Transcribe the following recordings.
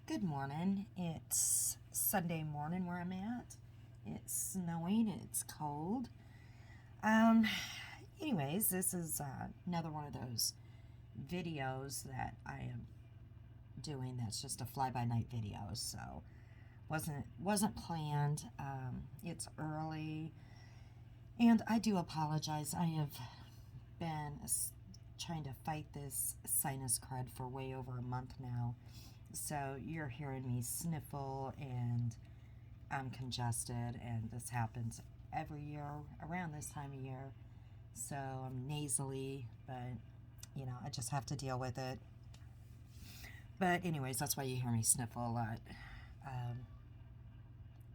Good morning. It's Sunday morning where I'm at. It's snowing, it's cold. Um, Anyways, this is another one of those videos that I am doing that's just a fly-by-night video. So wasn't planned. It's early, and I do apologize. I have been trying to fight this sinus crud for way over a month now. So you're hearing me sniffle and I'm congested, and this happens every year around this time of year. So I'm nasally, but I just have to deal with it. But anyways, that's why you hear me sniffle a lot. Um,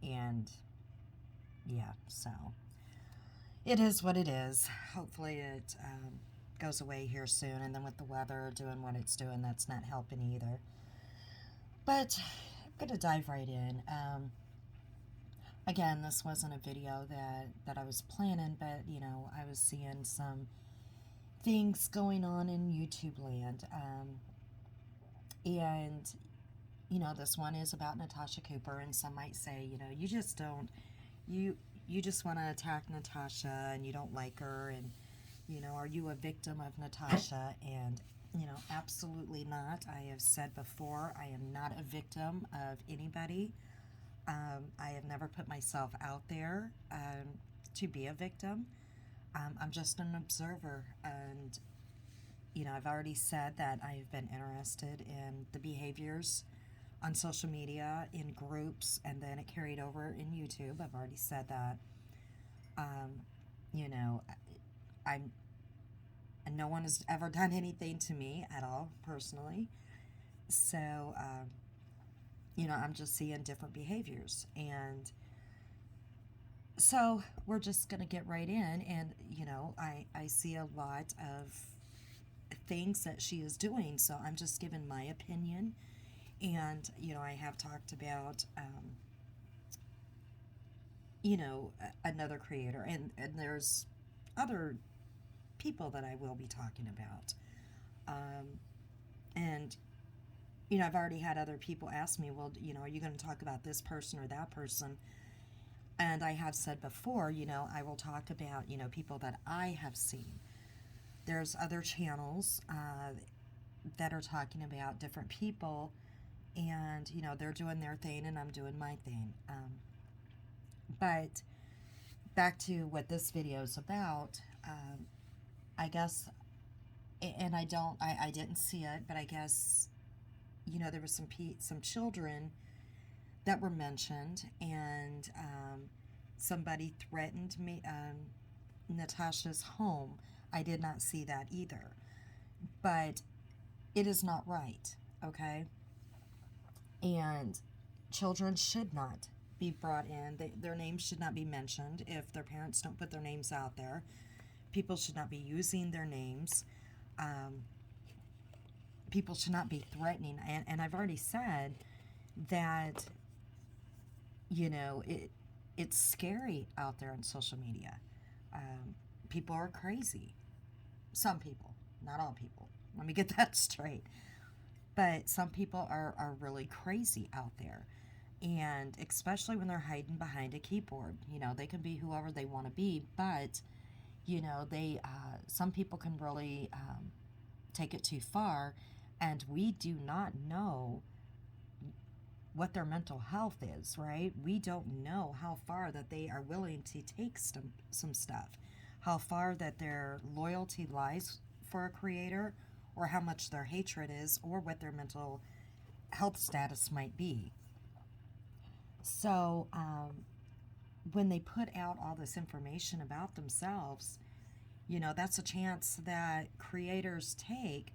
and yeah, so it is what it is. Hopefully it goes away here soon. And then with the weather doing what it's doing, that's not helping either. But I'm going to dive right in. Again, this wasn't a video that I was planning, but, I was seeing some things going on in YouTube land. And, this one is about Natasha Cooper, and some might say, you just don't, you just want to attack Natasha and you don't like her, and, are you a victim of Natasha? And, absolutely not. I have said before, I am not a victim of anybody. I have never put myself out there to be a victim. I'm just an observer, and I've already said that I have been interested in the behaviors on social media, in groups, and then it carried over in YouTube. I've already said that. Um, you know, I'm no one has ever done anything to me at all personally. So, I'm just seeing different behaviors. And so we're just going to get right in. And, I see a lot of things that she is doing. So I'm just giving my opinion. And, I have talked about, another creator. And there's other people that I will be talking about. And I've already had other people ask me, well, are you going to talk about this person or that person? And I have said before, I will talk about, people that I have seen. There's other channels that are talking about different people, and, they're doing their thing and I'm doing my thing. But back to what this video is about, I guess, and I didn't see it, but I guess, there was some children that were mentioned, and somebody threatened me, Natasha's home. I did not see that either, but it is not right, okay? And children should not be brought in. Their names should not be mentioned if their parents don't put their names out there. People should not be using their names. People should not be threatening. And I've already said that, it's scary out there on social media. People are crazy. Some people, not all people. Let me get that straight. But some people are really crazy out there. And especially when they're hiding behind a keyboard. They can be whoever they want to be, but, some people can really take it too far, and we do not know what their mental health is, right? We don't know how far that they are willing to take some stuff, how far that their loyalty lies for a creator, or how much their hatred is, or what their mental health status might be. So when they put out all this information about themselves, that's a chance that creators take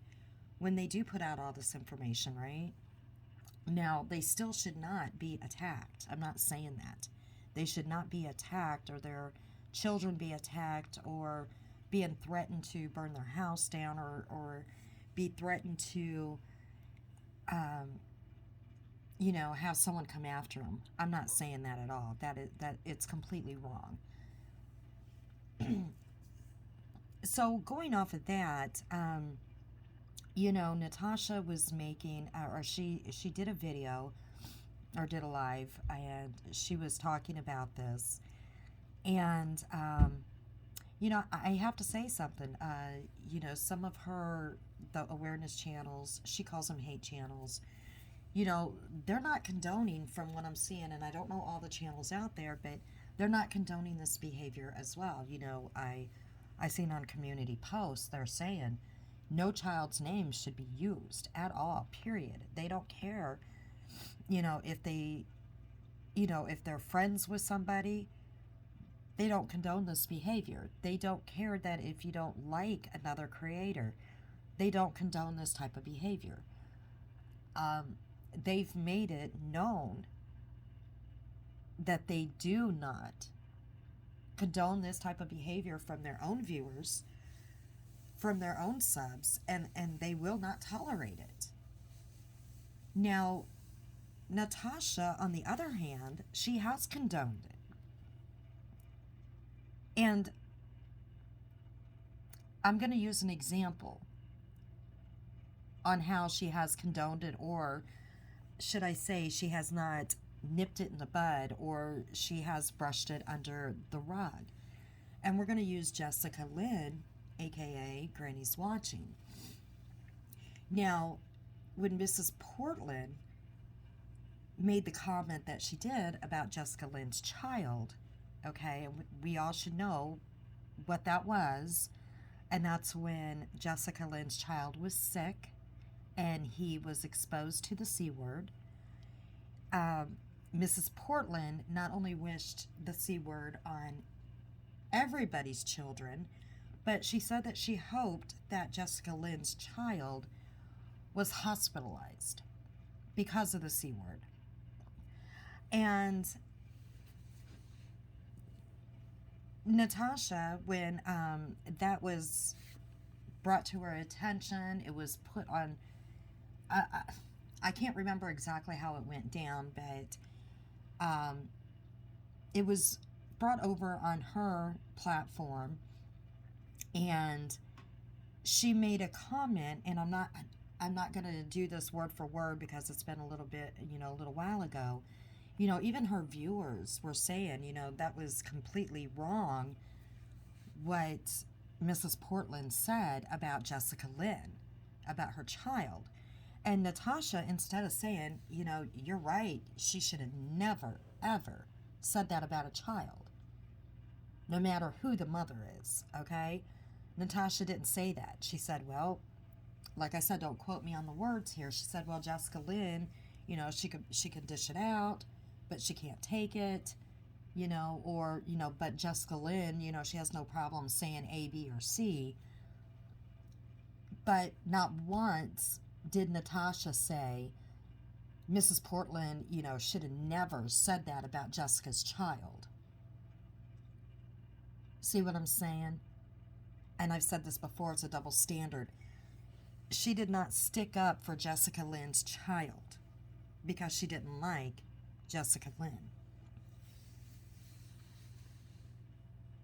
when they do put out all this information, right? Now, they still should not be attacked. I'm not saying that. They should not be attacked, or their children be attacked, or being threatened to burn their house down, or be threatened to, have someone come after them. I'm not saying that at all. That it's completely wrong. So going off of that, Natasha was making, or she did a video or did a live, and she was talking about this. And, I have to say something. Some of the awareness channels, she calls them hate channels, they're not condoning from what I'm seeing, and I don't know all the channels out there, but they're not condoning this behavior as well. I seen on community posts, they're saying no child's name should be used at all, period. They don't care, if if they're friends with somebody, they don't condone this behavior. They don't care that if you don't like another creator, they don't condone this type of behavior. They've made it known that they do not condone this type of behavior from their own viewers, from their own subs, and they will not tolerate it. Now, Natasha, on the other hand, she has condoned it. And I'm going to use an example on how she has condoned it, or should I say she has not nipped it in the bud, or she has brushed it under the rug. And we're going to use Jessica Lynn, aka Granny's Watching. Now, when Mrs. Portland made the comment that she did about Jessica Lynn's child, okay, and we all should know what that was, and that's when Jessica Lynn's child was sick and he was exposed to the C word. Mrs. Portland not only wished the C word on everybody's children, but she said that she hoped that Jessica Lynn's child was hospitalized because of the C word. And Natasha, when that was brought to her attention, it was put on, I can't remember exactly how it went down, but it was brought over on her platform, and she made a comment, and I'm not going to do this word for word because it's been a little bit, a little while ago. Even her viewers were saying, that was completely wrong what Mrs. Portland said about Jessica Lynn, about her child. And Natasha, instead of saying, you're right, she should have never, ever said that about a child, no matter who the mother is, okay? Natasha didn't say that. She said, well, like I said, don't quote me on the words here. She said, well, Jessica Lynn, she could dish it out, but she can't take it, but Jessica Lynn, she has no problem saying A, B, or C. But not once did Natasha say, Mrs. Portland, should have never said that about Jessica's child. See what I'm saying? And I've said this before, it's a double standard. She did not stick up for Jessica Lynn's child because she didn't like Jessica Lynn.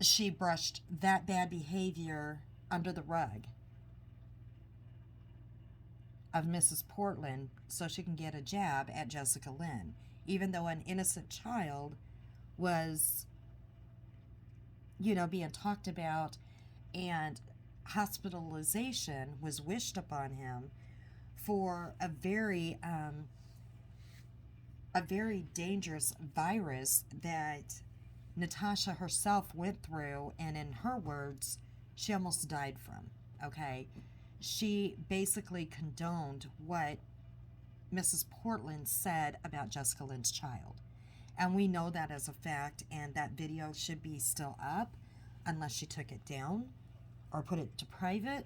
She brushed that bad behavior under the rug of Mrs. Portland so she can get a jab at Jessica Lynn, even though an innocent child was, being talked about, and hospitalization was wished upon him for a very dangerous virus that Natasha herself went through, and in her words, she almost died from, okay? She basically condoned what Mrs. Portland said about Jessica Lynn's child. And we know that as a fact, and that video should be still up unless she took it down or put it to private.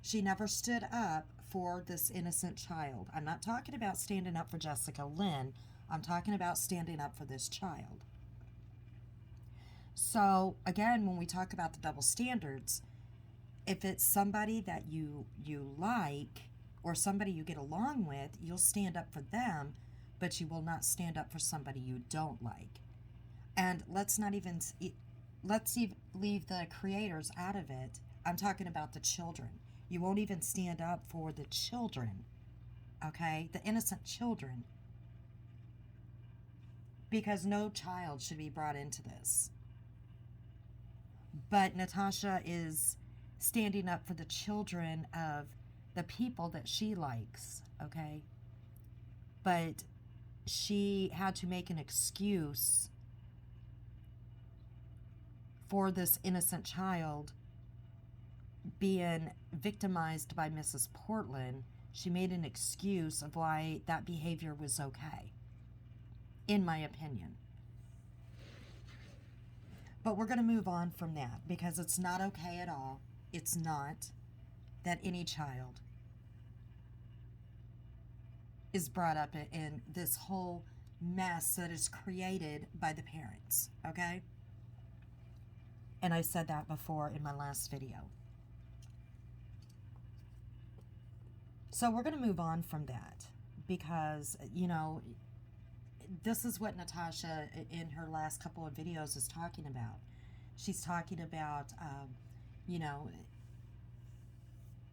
She never stood up for this innocent child. I'm not talking about standing up for Jessica Lynn. I'm talking about standing up for this child. So, again, when we talk about the double standards, if it's somebody that you like or somebody you get along with, you'll stand up for them, but you will not stand up for somebody you don't like. And let's leave the creators out of it. I'm talking about the children. You won't even stand up for the children, okay? The innocent children. Because no child should be brought into this. But Natasha is standing up for the children of the people that she likes, okay? But she had to make an excuse for this innocent child being victimized by Mrs. Portland. She made an excuse of why that behavior was okay, in my opinion. But we're going to move on from that because it's not okay at all. It's not that any child is brought up in this whole mess that is created by the parents, okay? And I said that before in my last video. So we're going to move on from that because, you know, this is what Natasha in her last couple of videos is talking about. She's talking about, you know,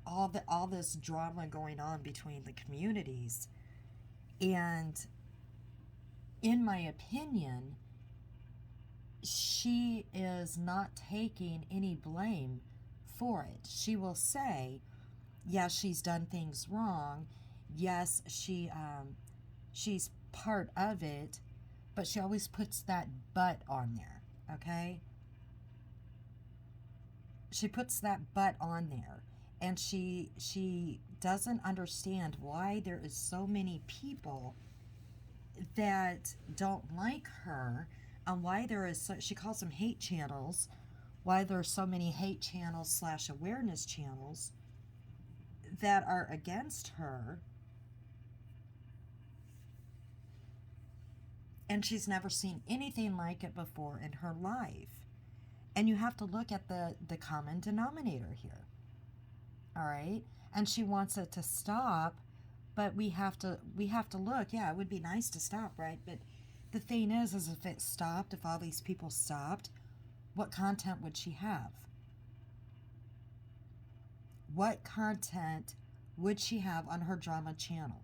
all this drama going on between the communities. And in my opinion, she is not taking any blame for it. She will say, yes, she's done things wrong. Yes, she's part of it, but she always puts that but on there, okay? She puts that but on there, and she doesn't understand why there is so many people that don't like her, and why there is so, she calls them hate channels, why there are so many hate channels / awareness channels that are against her. And she's never seen anything like it before in her life. And you have to look at the common denominator here. All right? And she wants it to stop, but we have to look. Yeah, it would be nice to stop, right? But the thing is if it stopped, if all these people stopped, what content would she have? What content would she have on her drama channel?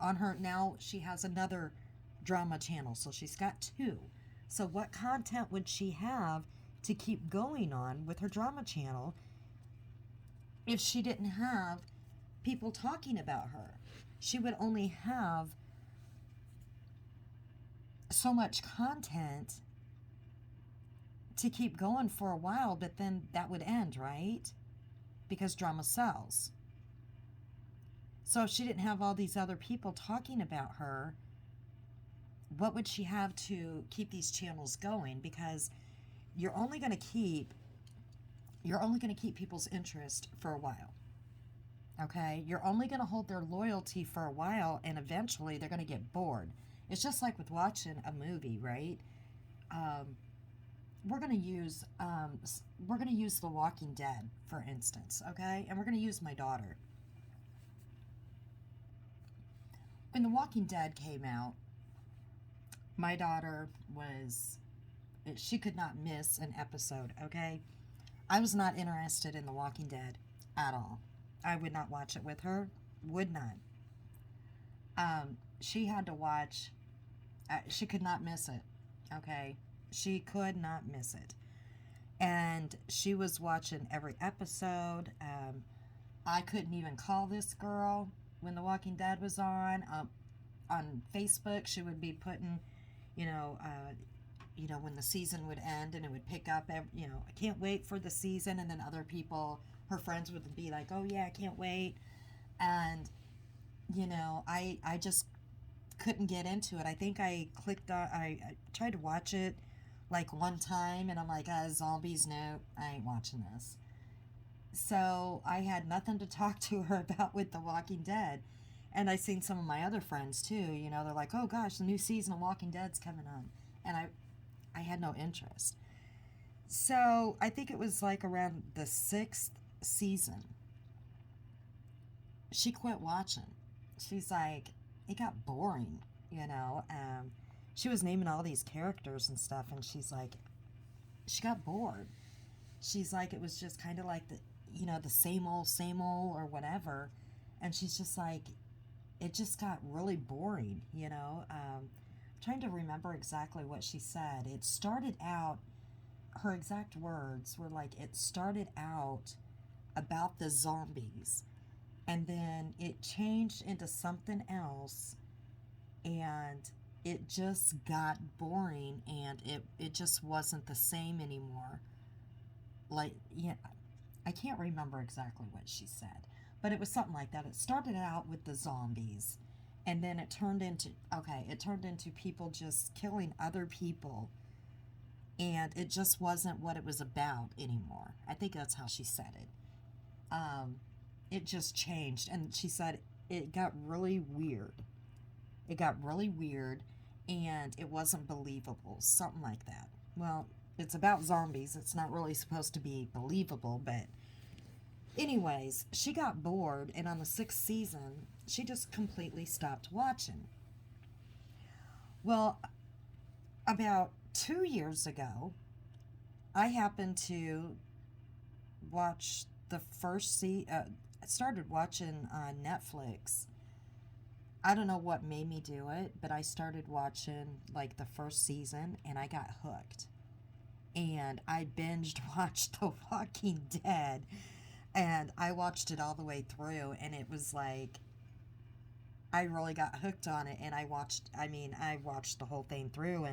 On her, now she has another drama channel, so she's got two. So what content would she have to keep going on with her drama channel if she didn't have people talking about her? She would only have so much content to keep going for a while, but then that would end, right? Because drama sells. So if she didn't have all these other people talking about her, what would she have to keep these channels going? Because you're only going to keep people's interest for a while. Okay? You're only going to hold their loyalty for a while, and eventually they're going to get bored. It's just like with watching a movie, right? We're going to use The Walking Dead, for instance, okay? And we're going to use my daughter. When The Walking Dead came out, my daughter she could not miss an episode, okay? I was not interested in The Walking Dead at all. I would not watch it with her. Would not. She had to watch, she could not miss it, okay? She could not miss it. And she was watching every episode. I couldn't even call this girl when The Walking Dead was on. On Facebook, she would be putting, when the season would end and it would pick up, I can't wait for the season. And then other people, her friends would be like, oh yeah, I can't wait. And, I just couldn't get into it. I think I clicked on, I tried to watch it like one time and I'm like, zombies, no, I ain't watching this. So I had nothing to talk to her about with The Walking Dead. And I seen some of my other friends too, they're like, oh gosh, the new season of Walking Dead's coming on. And I had no interest. So I think it was like around the 6th season, she quit watching. She's like, it got boring, she was naming all these characters and stuff, and she's like, she got bored. She's like, it was just kind of like the same old or whatever. And she's just like, it just got really boring, trying to remember exactly what she said. It started out, her exact words were like, it started out about the zombies, and then it changed into something else, and it just got boring, and it just wasn't the same anymore. Like, yeah, I can't remember exactly what she said, but it was something like that. It started out with the zombies, and then it turned into people just killing other people, and it just wasn't what it was about anymore. I think that's how she said it. Um, it just changed, and she said it got really weird. It got really weird, and it wasn't believable, something like that. Well, it's about zombies. It's not really supposed to be believable, but anyways, she got bored, and on the 6th season, she just completely stopped watching. Well, about 2 years ago, I happened to watch the first started watching on Netflix. I don't know what made me do it, but I started watching like the first season, and I got hooked. And I binged watched The Walking Dead, and I watched it all the way through, and it was like I really got hooked on it, and I watched the whole thing through,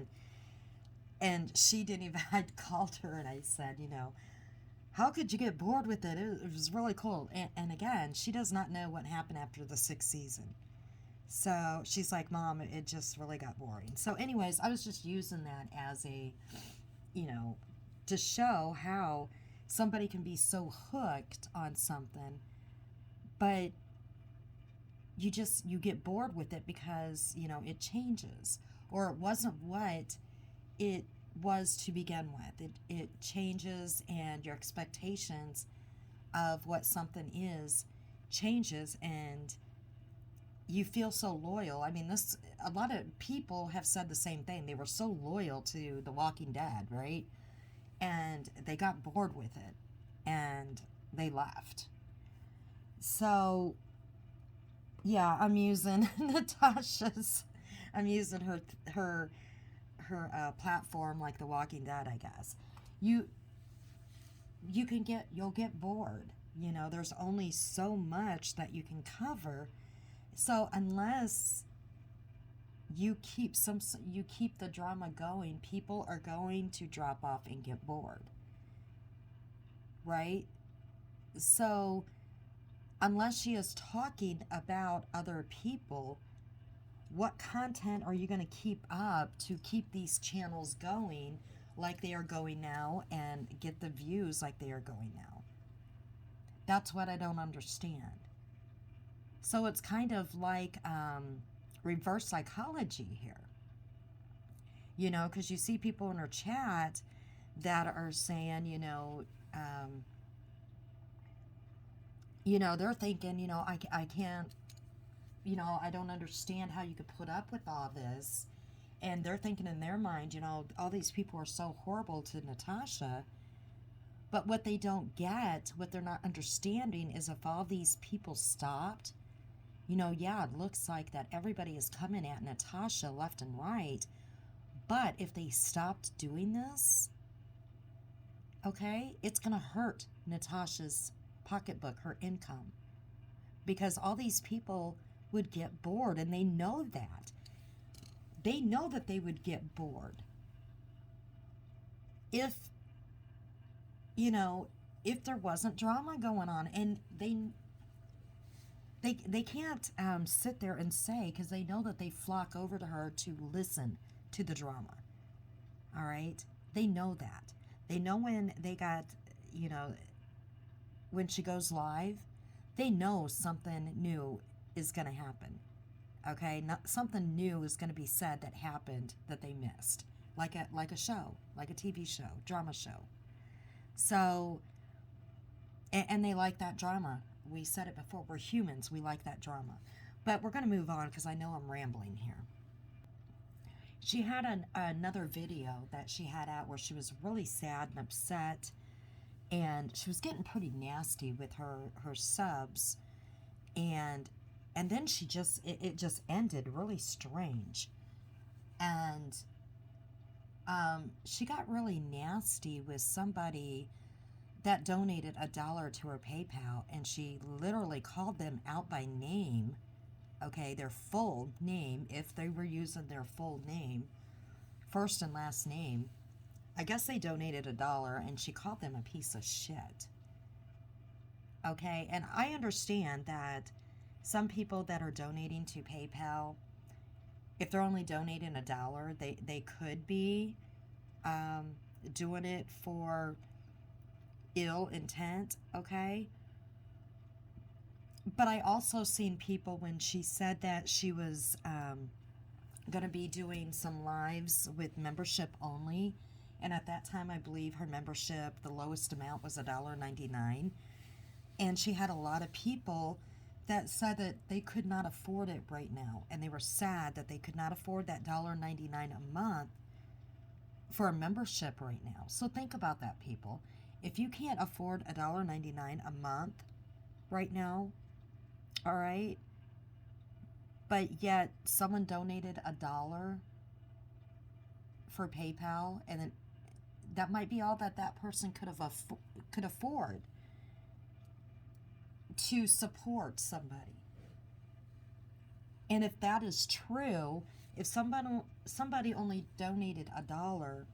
and she didn't even, I called her and I said, how could you get bored with it? It was really cool. And again, she does not know what happened after the 6th season. So she's like, Mom, it just really got boring. So anyways, I was just using that as you know, to show how somebody can be so hooked on something, but you get bored with it because, it changes, or it wasn't what it was to begin with. It changes, and your expectations of what something is changes, and you feel so loyal. I mean, a lot of people have said the same thing. They were so loyal to The Walking Dead, right? And they got bored with it, and they left. So, yeah, I'm using Natasha's. I'm using her platform like The Walking Dead, I guess. You you'll get bored. There's only so much that you can cover. So unless you keep the drama going, people are going to drop off and get bored. Right? So unless she is talking about other people, what content are you going to keep up to keep these channels going like they are going now, and get the views like they are going now? That's what I don't understand. So it's kind of like reverse psychology here. Because you see people in her chat that are saying, they're thinking, I can't, I don't understand how you could put up with all this. And they're thinking in their mind, all these people are so horrible to Natasha. But what they don't get, what they're not understanding, is if all these people stopped, yeah, it looks like that everybody is coming at Natasha left and right. But if they stopped doing this, okay, it's going to hurt Natasha's pocketbook, her income. Because all these people would get bored, and they know that. They know that they would get bored if, if there wasn't drama going on. And they can't sit there and say, because they know that they flock over to her to listen to the drama. All right? They know that. They know when they got, when she goes live, they know something new is going to happen. Okay? Something new is going to be said that happened that they missed. Like a show, like a TV show, drama show. So, and they like that drama. We said it before, we're humans, we like that drama. But we're going to move on because I know I'm rambling here. She had another video that she had out where she was really sad and upset, and she was getting pretty nasty with her subs, and then she just it just ended really strange. And she got really nasty with somebody that donated $1 to her PayPal, and she literally called them out by name, okay, their full name, if they were using their full name, first and last name. I guess they donated $1, and she called them a piece of shit. Okay, and I understand that some people that are donating to PayPal, if they're only donating $1, they could be doing it for ill intent, okay? But I also seen people when she said that she was going to be doing some lives with membership only, and at that time I believe her membership, the lowest amount was $1.99, and she had a lot of people that said that they could not afford it right now, and they were sad that they could not afford that $1.99 a month for a membership right now. So think about that, people. If you can't afford $1.99 a month right now, all right, but yet someone donated $1 for PayPal, and then that might be all that that person could afford to support somebody. And if that is true, if somebody only donated $1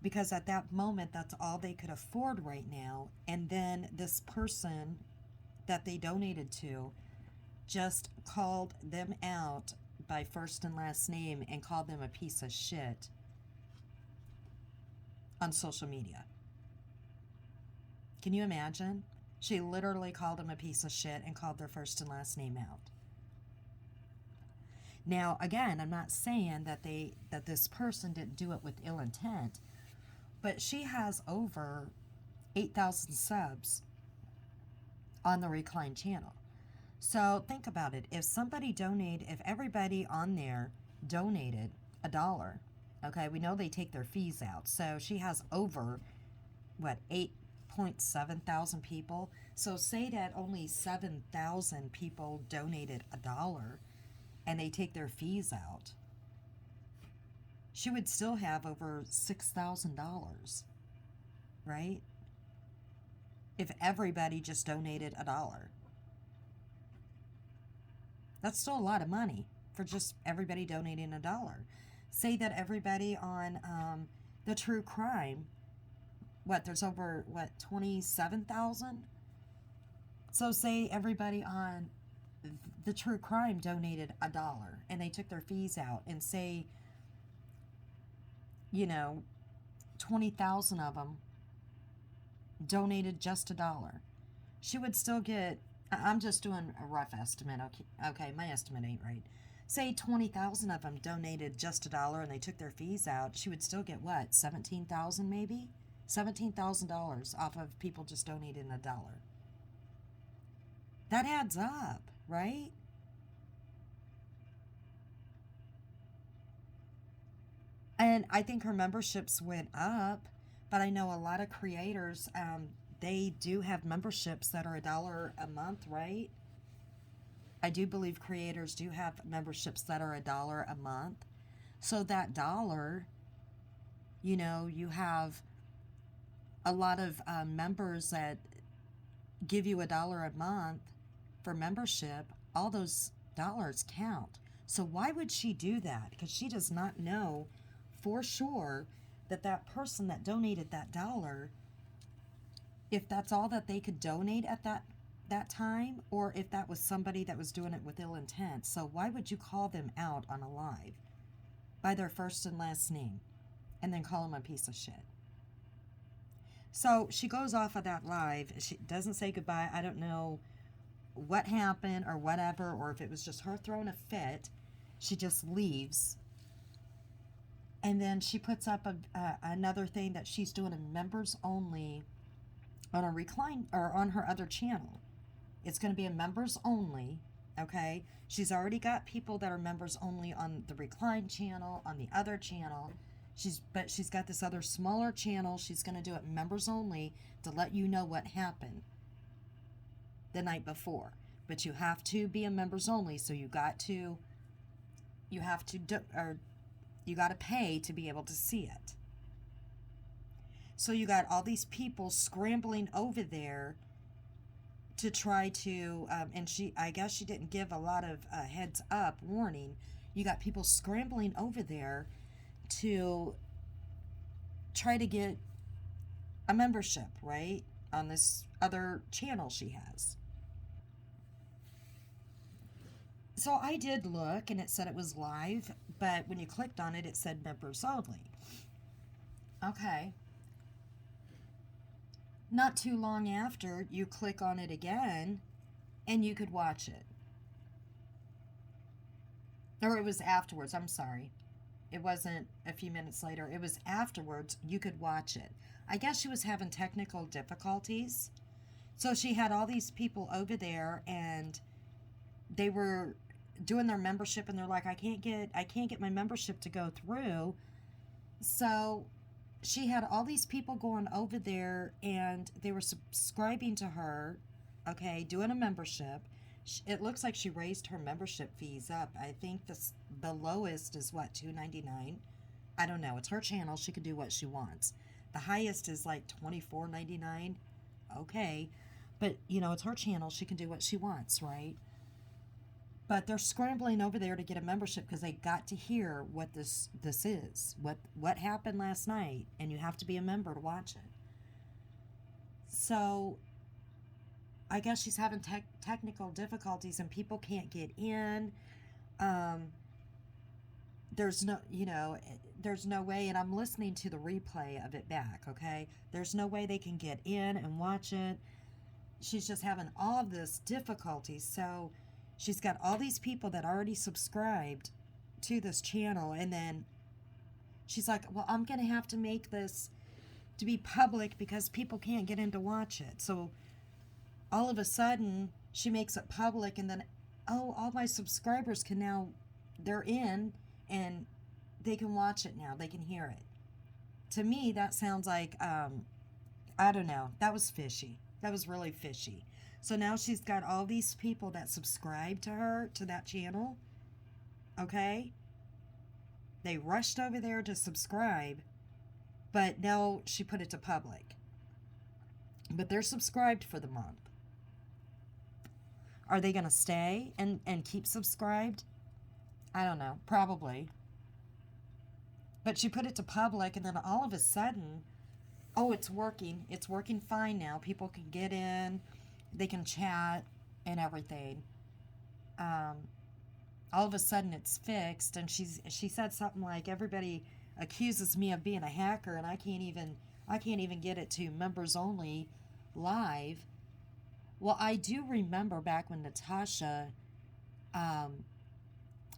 because at that moment that's all they could afford right now, and then this person that they donated to just called them out by first and last name and called them a piece of shit on social media. Can you imagine? She literally called them a piece of shit and called their first and last name out. Now, again, I'm not saying that this person didn't do it with ill intent, but she has over 8,000 subs on the Recline channel. So think about it. If everybody on there donated $1, okay, we know they take their fees out. So she has over, 8.7 thousand people. So say that only 7,000 people donated $1 and they take their fees out, she would still have over $6,000, right? If everybody just donated $1. That's still a lot of money for just everybody donating $1. Say that everybody on the true crime, there's over, 27,000? So say everybody on the true crime donated $1 and they took their fees out, and say, 20,000 of them donated just $1. She would still get, I'm just doing a rough estimate, okay, my estimate ain't right. Say 20,000 of them donated just $1 and they took their fees out, she would still get 17,000 maybe? $17,000 off of people just donating $1. That adds up, right? And I think her memberships went up, but I know a lot of creators, they do have memberships that are $1 a month, right? I do believe creators do have memberships that are $1 a month. So that $1, you have a lot of members that give you $1 a month for membership. All those dollars count. So why would she do that? Because she does not know for sure that person that donated that $1, if that's all that they could donate at that time, or if that was somebody that was doing it with ill intent. So why would you call them out on a live by their first and last name and then call them a piece of shit? So she goes off of that live. She doesn't say goodbye. I don't know what happened or whatever, or if it was just her throwing a fit. She just leaves. And then she puts up another thing that she's doing a members only on a Recline, or on her other channel. It's going to be a members only, okay? She's already got people that are members only on the Recline channel, on the other channel. She's got this other smaller channel. She's going to do it members only to let you know what happened the night before. But you have to be a members only, so you got to pay to be able to see it. So you got all these people scrambling over there to try to, I guess she didn't give a lot of heads up warning. You got people scrambling over there to try to get a membership, right, on this other channel she has. So I did look, and it said it was live, but when you clicked on it, it said members only. Okay. Not too long after, you click on it again, and you could watch it. Or it was afterwards, I'm sorry. It wasn't a few minutes later. It was afterwards, you could watch it. I guess she was having technical difficulties. So she had all these people over there, and they were doing their membership, and they're like, I can't get my membership to go through. So she had all these people going over there, and they were subscribing to her, okay, doing a membership. It looks like she raised her membership fees up. I think the lowest is what, $2.99? I don't know. It's her channel. She can do what she wants. The highest is like $24.99. Okay, but it's her channel. She can do what she wants, right? But they're scrambling over there to get a membership because they got to hear what this is, what happened last night, and you have to be a member to watch it. So I guess she's having technical difficulties, and people can't get in. There's no way, and I'm listening to the replay of it back, okay? There's no way they can get in and watch it. She's just having all of this difficulty, so she's got all these people that already subscribed to this channel, and then she's like, well, I'm going to have to make this to be public because people can't get in to watch it. So all of a sudden, she makes it public, and then, all my subscribers can now, they're in, and they can watch it now. They can hear it. To me, that sounds like, I don't know. That was fishy. That was really fishy. So now she's got all these people that subscribe to her, to that channel, okay? They rushed over there to subscribe, but now she put it to public. But they're subscribed for the month. Are they going to stay and keep subscribed? I don't know. Probably. But she put it to public, and then all of a sudden, it's working. It's working fine now. People can get in. They can chat and everything. All of a sudden it's fixed, and she said something like, everybody accuses me of being a hacker, and I can't even get it to members only live. Well, I do remember back when Natasha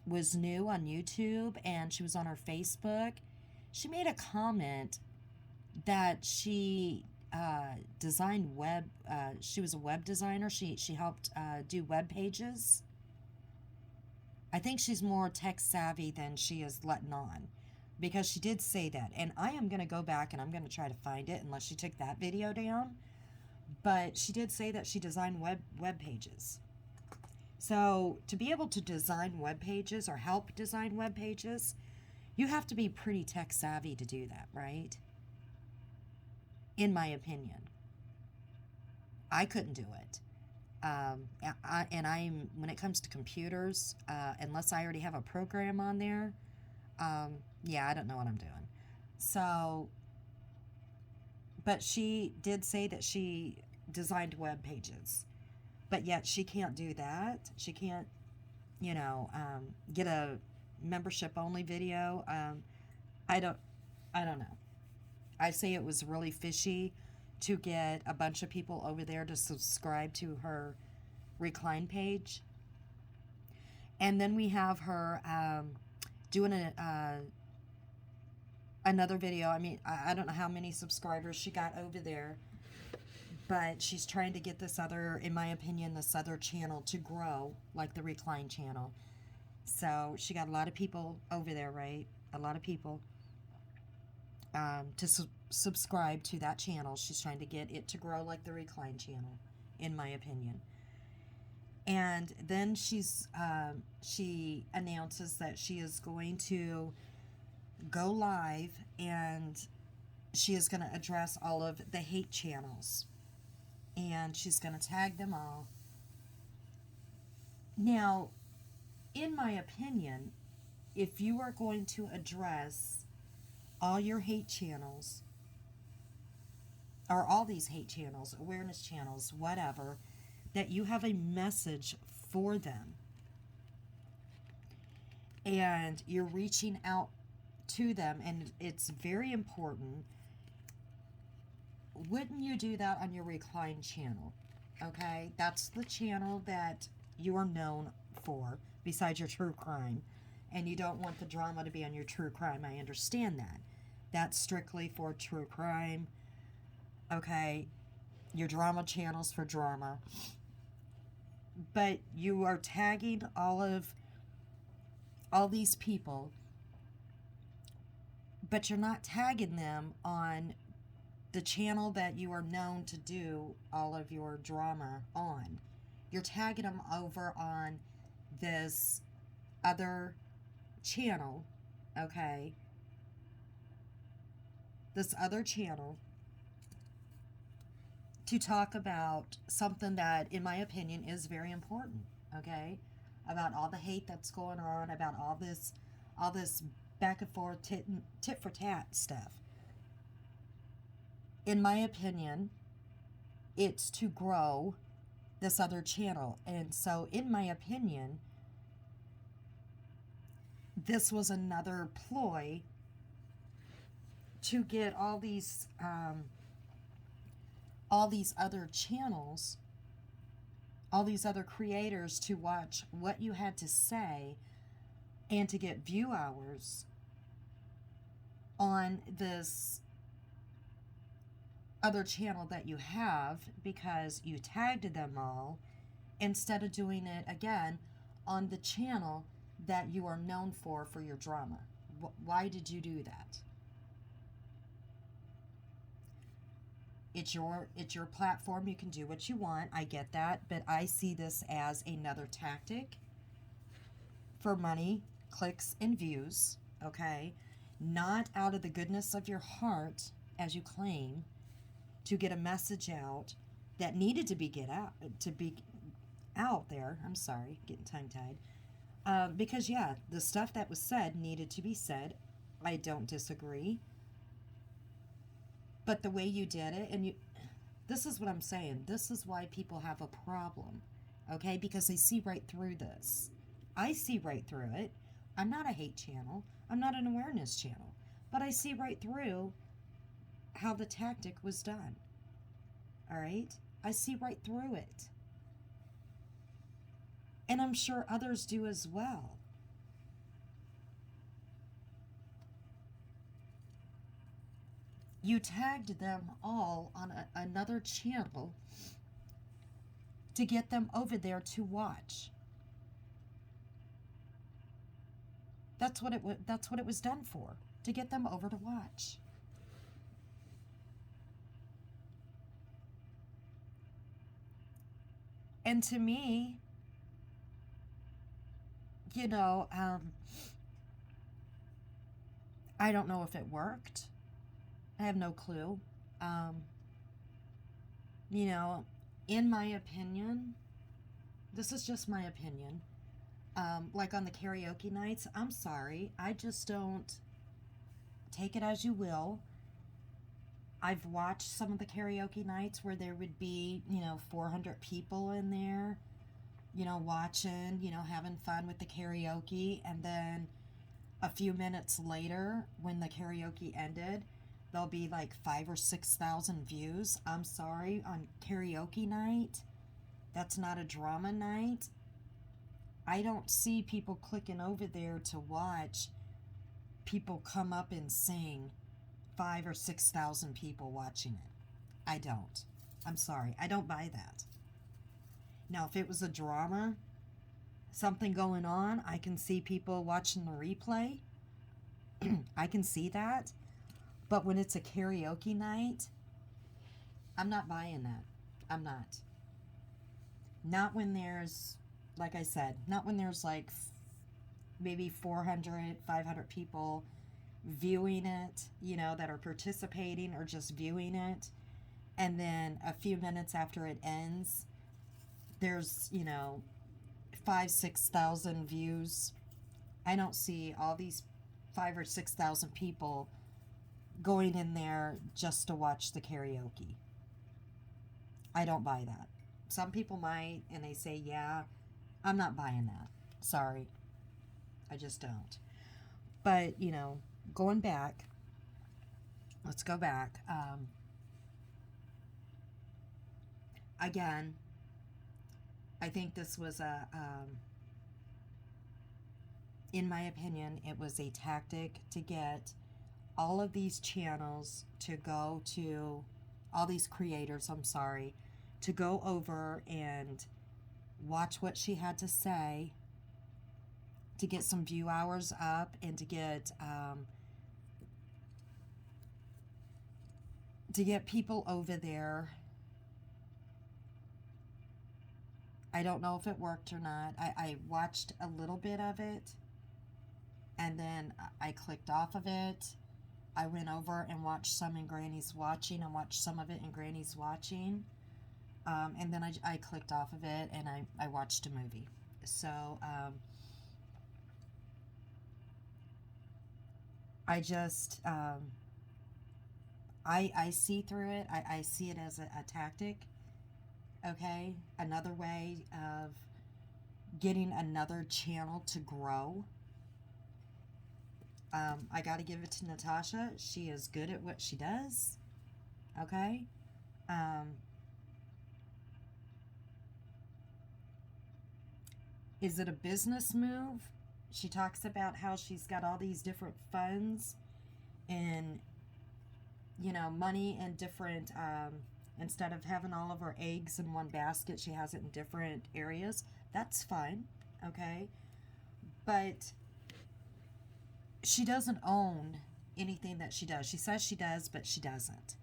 was new on YouTube, and she was on her Facebook, she made a comment that she designed she was a web designer. She helped do web pages. I think she's more tech savvy than she is letting on, because she did say that. And I am going to go back and I'm going to try to find it, unless she took that video down. But she did say that she designed web pages. So to be able to design web pages or help design web pages, you have to be pretty tech savvy to do that, right? In my opinion. I couldn't do it. When it comes to computers, unless I already have a program on there, I don't know what I'm doing. So, but she did say that she designed web pages, but yet she can't do that. She can't, get a membership only video. I don't know. I say it was really fishy to get a bunch of people over there to subscribe to her recline page. And then we have her doing another video. I mean, I don't know how many subscribers she got over there, but she's trying to get this other channel to grow, like the recline channel. So she got a lot of people over there, right? A lot of people. to subscribe to that channel. She's trying to get it to grow like the Recline channel, in my opinion. And then she announces that she is going to go live, and she is going to address all of the hate channels, and she's going to tag them all. Now, in my opinion, if you are going to address all your hate channels, or all these hate channels, awareness channels, whatever, that you have a message for them, and you're reaching out to them, and it's very important, wouldn't you do that on your Recline channel? Okay, that's the channel that you are known for, besides your true crime, and you don't want the drama to be on your true crime. I understand that. That's strictly for true crime. Okay, your drama channels for drama. But you are tagging all these people, but you're not tagging them on the channel that you are known to do all of your drama on. You're tagging them over on this other channel, okay? This other channel, to talk about something that, in my opinion, is very important, okay? About all the hate that's going on, about all this back and forth tit for tat stuff. In my opinion, it's to grow this other channel. And so, in my opinion, this was another ploy to get all these other channels, all these other creators to watch what you had to say, and to get view hours on this other channel that you have, because you tagged them all, instead of doing it again on the channel that you are known for your drama. Why did you do that? It's your platform. You can do what you want. I get that, but I see this as another tactic for money, clicks, and views, okay? Not out of the goodness of your heart, as you claim, to get a message out that needed to be out there. I'm sorry, getting tongue-tied. Because, yeah, the stuff that was said needed to be said. I don't disagree. But the way you did it, and this is what I'm saying. This is why people have a problem, okay? Because they see right through this. I see right through it. I'm not a hate channel. I'm not an awareness channel. But I see right through how the tactic was done. All right? I see right through it. And I'm sure others do as well. You tagged them all on another channel to get them over there to watch. That's what it was done for, to get them over to watch. And to me, I don't know if it worked. I have no clue. In my opinion, this is just my opinion. Like on the karaoke nights, I'm sorry. I just don't, take it as you will. I've watched some of the karaoke nights where there would be, 400 people in there, watching, having fun with the karaoke. And then a few minutes later, when the karaoke ended, there'll be like 5,000 or 6,000 views. I'm sorry, on karaoke night, that's not a drama night. I don't see people clicking over there to watch people come up and sing. 5,000 or 6,000 people watching it. I don't. I'm sorry. I don't buy that. Now, if it was a drama, something going on, I can see people watching the replay. I can see that. But when it's a karaoke night, I'm not buying that. I'm not. Not when there's, like I said, not when there's like maybe 400, 500 people viewing it, you know, that are participating or just viewing it. And then a few minutes after it ends, there's, you know, 5,000-6,000 views. I don't see all these 5,000 or 6,000 people going in there just to watch the karaoke. I don't buy that. Some people might, and they say, yeah, I'm not buying that. Sorry. I just don't. But, you know, going back, let's go back. Again, I think this was in my opinion, it was a tactic to get all of these channels to go to, all these creators, I'm sorry, to go over and watch what she had to say, to get some view hours up, and to get people over there. I don't know if it worked or not. I watched a little bit of it, and then I clicked off of it. I went over and watched some in Granny's Watching. I watched some of it in Granny's Watching. And then I clicked off of it, and I watched a movie. So, I just, I see through it. I see it as a tactic, okay? Another way of getting another channel to grow. I got to give it to Natasha. She is good at what she does, okay? Is it a business move? She talks about how she's got all these different funds and, you know, money in different, instead of having all of her eggs in one basket, she has it in different areas. That's fine, okay? But she doesn't own anything that she does. She says she does, but she doesn't.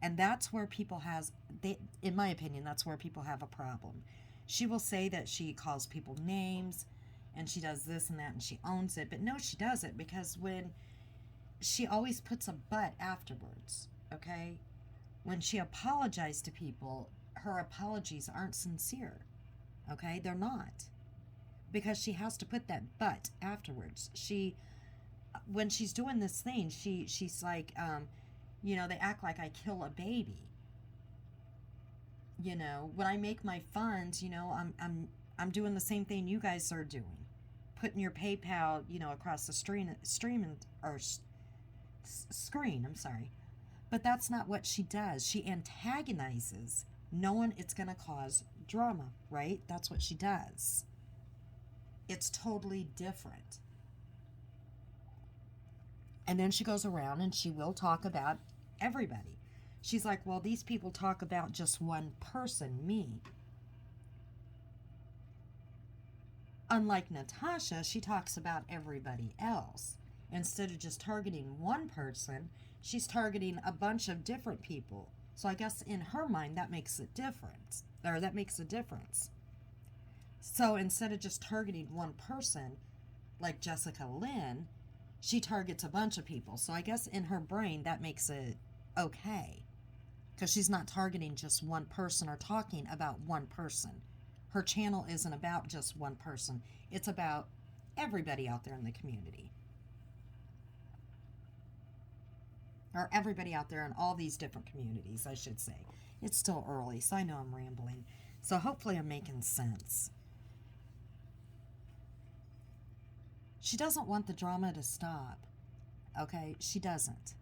And that's where people in my opinion, that's where people have a problem. She will say that she calls people names and she does this and that and she owns it, but no, she doesn't, because when she always puts a but afterwards, okay? When she apologizes to people, her apologies aren't sincere, okay? They're not, because she has to put that but afterwards. When she's doing this thing, she's like, you know, they act like I kill a baby. You know, when I make my funds, you know, I'm doing the same thing you guys are doing, putting your PayPal, you know, across the screen. I'm sorry, but that's not what she does. She antagonizes, knowing it's going to cause drama, right? That's what she does. It's totally different. And then she goes around and she will talk about everybody. She's like, well, these people talk about just one person, me. Unlike Natasha, she talks about everybody else. Instead of just targeting one person, she's targeting a bunch of different people. So I guess in her mind, that makes a difference. So instead of just targeting one person, like Jessica Lynn, she targets a bunch of people. So I guess in her brain, that makes it okay, because she's not targeting just one person or talking about one person. Her channel isn't about just one person. It's about everybody out there in the community. Or everybody out there in all these different communities, I should say. It's still early, so I know I'm rambling. So hopefully I'm making sense. She doesn't want the drama to stop, okay? She doesn't.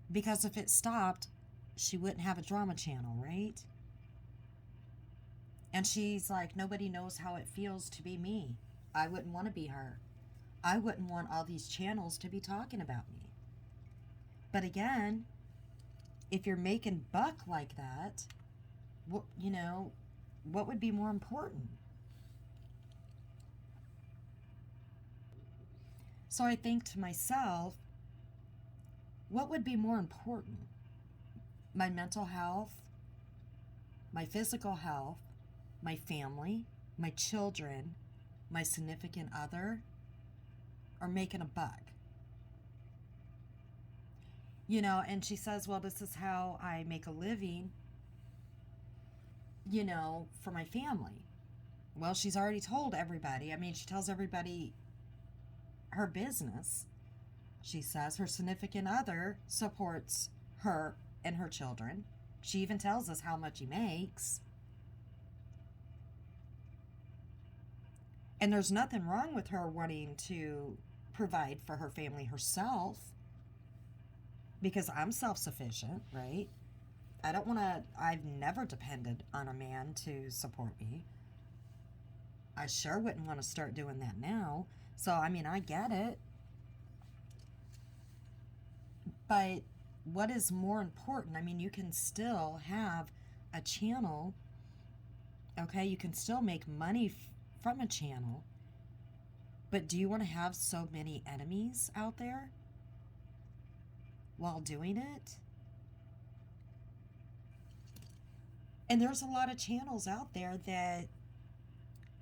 Because if it stopped, she wouldn't have a drama channel, right? And she's like, nobody knows how it feels to be me. I wouldn't want to be her. I wouldn't want all these channels to be talking about me. But again, if you're making buck like that, what would be more important? So I think to myself, what would be more important? My mental health, my physical health, my family, my children, my significant other, or making a buck? You know, and she says, well, this is how I make a living, you know, for my family. Well, she's already told everybody. I mean, she tells everybody her business. She says her significant other supports her and her children. She even tells us how much he makes. And there's nothing wrong with her wanting to provide for her family herself, because I'm self-sufficient, right? I've never depended on a man to support me. I sure wouldn't want to start doing that now. So, I mean, I get it. But what is more important? I mean, you can still have a channel, okay? You can still make money from a channel. But do you want to have so many enemies out there while doing it? And there's a lot of channels out there that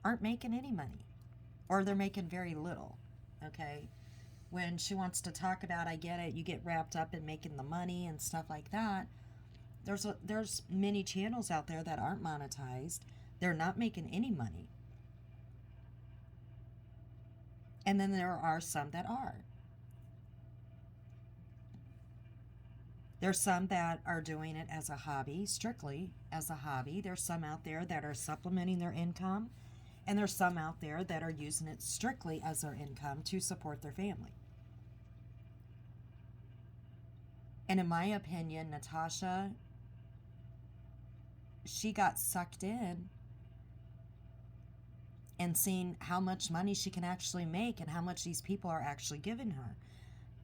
aren't making any money, or they're making very little, okay? When she wants to talk about, I get it, you get wrapped up in making the money and stuff like that. There's many channels out there that aren't monetized. They're not making any money. And then there are some that are. There's some that are doing it as a hobby, strictly as a hobby. There's some out there that are supplementing their income. And there's some out there that are using it strictly as their income to support their family. And in my opinion, Natasha, she got sucked in and seen how much money she can actually make and how much these people are actually giving her.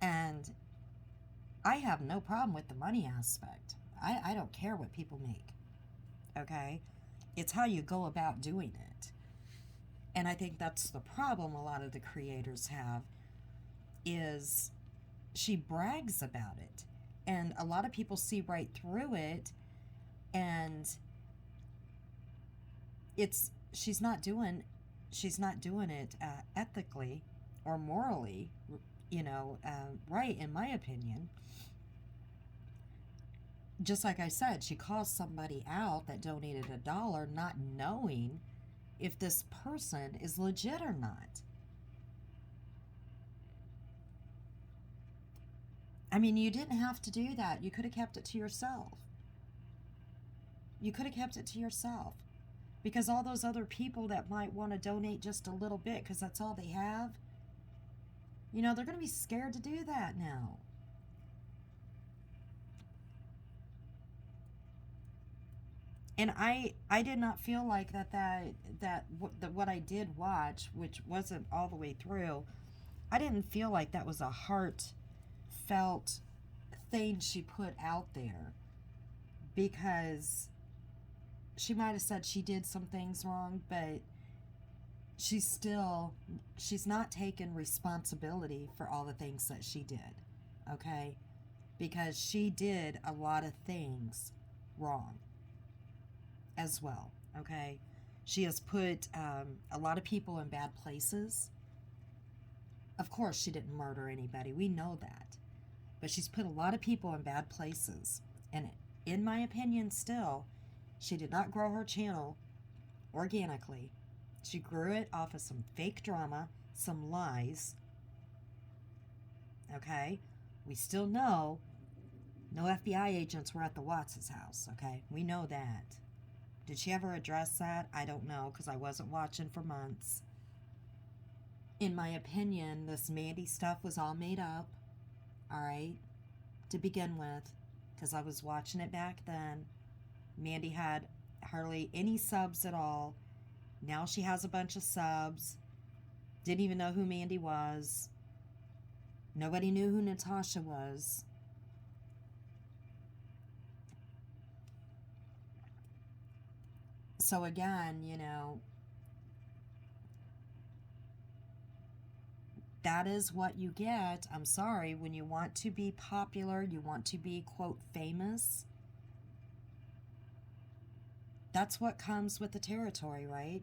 And I have no problem with the money aspect. I don't care what people make, okay? It's how you go about doing it. And I think that's the problem a lot of the creators have, is she brags about it. And a lot of people see right through it, and she's not doing it ethically or morally, right, in my opinion. Just like I said, she calls somebody out that donated $1, not knowing if this person is legit or not. I mean, you didn't have to do that. You could have kept it to yourself. You could have kept it to yourself. Because all those other people that might want to donate just a little bit because that's all they have, they're going to be scared to do that now. And I did not feel like what I did watch, which wasn't all the way through, I didn't feel like that was a heartfelt thing she put out there, because she might have said she did some things wrong, but she's not taking responsibility for all the things that she did, okay? Because she did a lot of things wrong as well, okay? She has put a lot of people in bad places. Of course, she didn't murder anybody. We know that. But she's put a lot of people in bad places. And in my opinion, still, she did not grow her channel organically. She grew it off of some fake drama, some lies. Okay? We still know no FBI agents were at the Watts' house, okay? We know that. Did she ever address that? I don't know, because I wasn't watching for months. In my opinion, this Mandy stuff was all made up, all right, to begin with, because I was watching it back then. Mandy had hardly any subs at all. Now she has a bunch of subs. Didn't even know who Mandy was. Nobody knew who Natasha was. So again, that is what you get. I'm sorry, when you want to be popular, you want to be, quote, famous, that's what comes with the territory, right?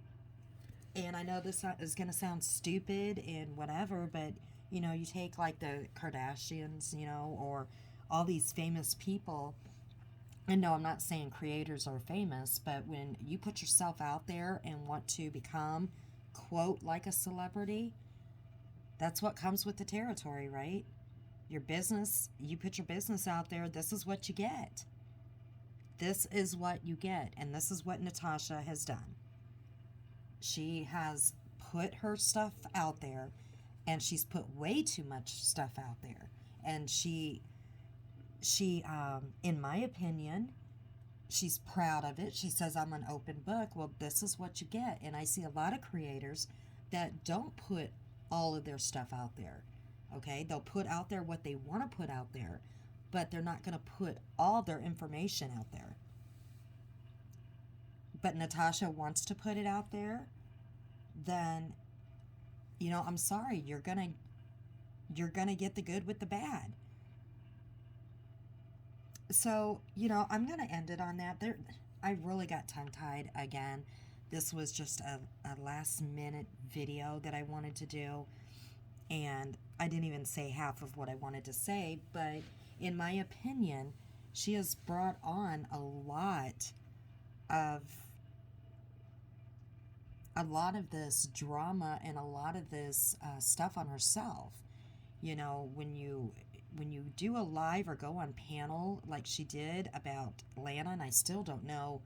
And I know this is going to sound stupid and whatever, but, you know, you take like the Kardashians, you know, or all these famous people. And no, I'm not saying creators are famous, but when you put yourself out there and want to become, quote, like a celebrity, that's what comes with the territory, right? Your business, you put your business out there, this is what you get. This is what you get, and this is what Natasha has done. She has put her stuff out there, and she's put way too much stuff out there. And she in my opinion, she's proud of it. She says, I'm an open book. Well, this is what you get. And I see a lot of creators that don't put all of their stuff out there. Okay? They'll put out there what they want to put out there, but they're not going to put all their information out there. But Natasha wants to put it out there, then, you know, I'm sorry, you're gonna get the good with the bad. So, you know, I'm gonna end it on that. I really got tongue-tied again. This was just a last minute video that I wanted to do, and I didn't even say half of what I wanted to say, but in my opinion, she has brought on a lot of this drama and a lot of this stuff on herself. You know, when you do a live or go on panel like she did about Lana, and I still don't know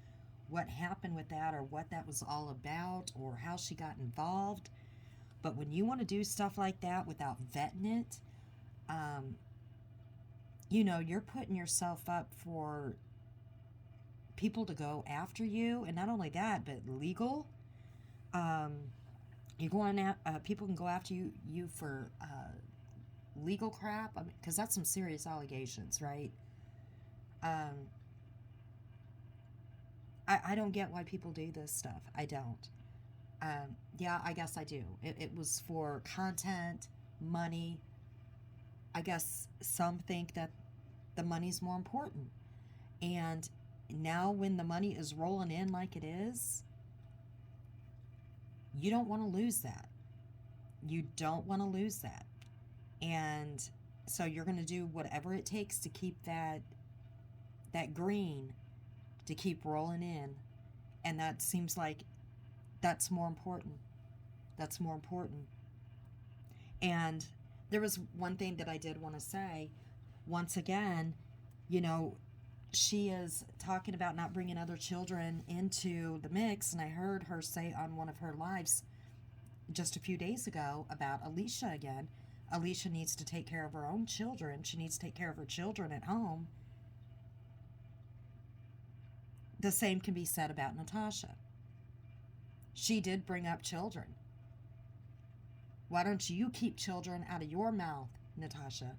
what happened with that or what that was all about or how she got involved. But when you want to do stuff like that without vetting it, you know, you're putting yourself up for people to go after you. And not only that, but legal. You're going at, people can go after you for legal crap, because that's some serious allegations, right? I don't get why people do this stuff. I don't. Yeah, I guess I do. It was for content, money. I guess some think that the money's more important. And now when the money is rolling in like it is, you don't want to lose that. You don't want to lose that. And so you're going to do whatever it takes to keep that green to keep rolling in. And that seems like that's more important. That's more important. And there was one thing that I did want to say. Once again, you know, she is talking about not bringing other children into the mix, and I heard her say on one of her lives just a few days ago about Alicia again. Alicia needs to take care of her own children. She needs to take care of her children at home. The same can be said about Natasha. She did bring up children. Why don't you keep children out of your mouth, Natasha?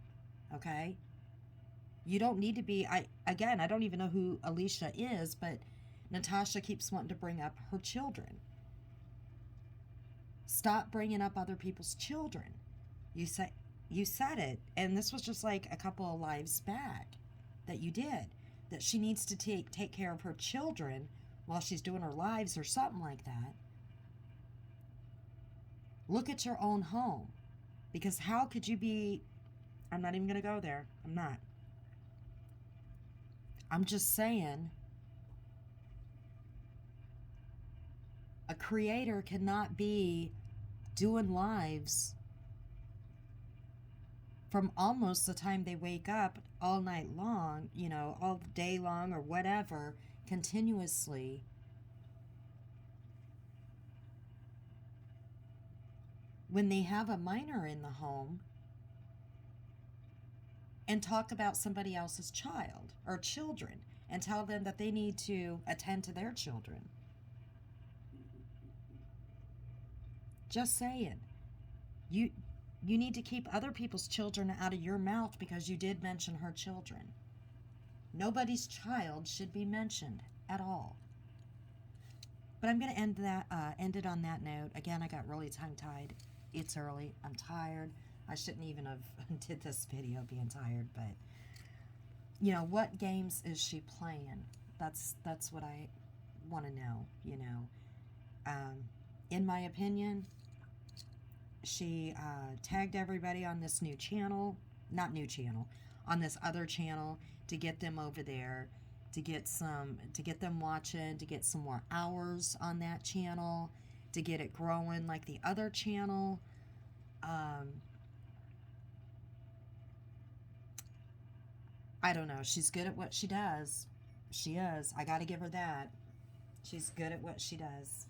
Okay? You don't need to be, I don't even know who Alicia is, but Natasha keeps wanting to bring up her children. Stop bringing up other people's children. You said it, and this was just like a couple of lives back that you did, that she needs to take care of her children while she's doing her lives or something like that. Look at your own home, because how could you be, I'm not even going to go there. I'm not. I'm just saying, a creator cannot be doing lives from almost the time they wake up all night long, you know, all day long or whatever, continuously. When they have a minor in the home, and talk about somebody else's child or children and tell them that they need to attend to their children. Just saying. You need to keep other people's children out of your mouth, because you did mention her children. Nobody's child should be mentioned at all. But I'm going to end it on that note. Again, I got really tongue-tied. It's early. I'm tired. I shouldn't even have did this video being tired, but you know, what games is she playing? That's what I want to know, you know. In my opinion, she tagged everybody on this new channel, not new channel, on this other channel to get them over there, to get them watching, to get some more hours on that channel, to get it growing like the other channel. I don't know. She's good at what she does. She is. I got to give her that. She's good at what she does.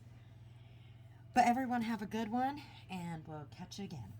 But everyone have a good one, and we'll catch you again.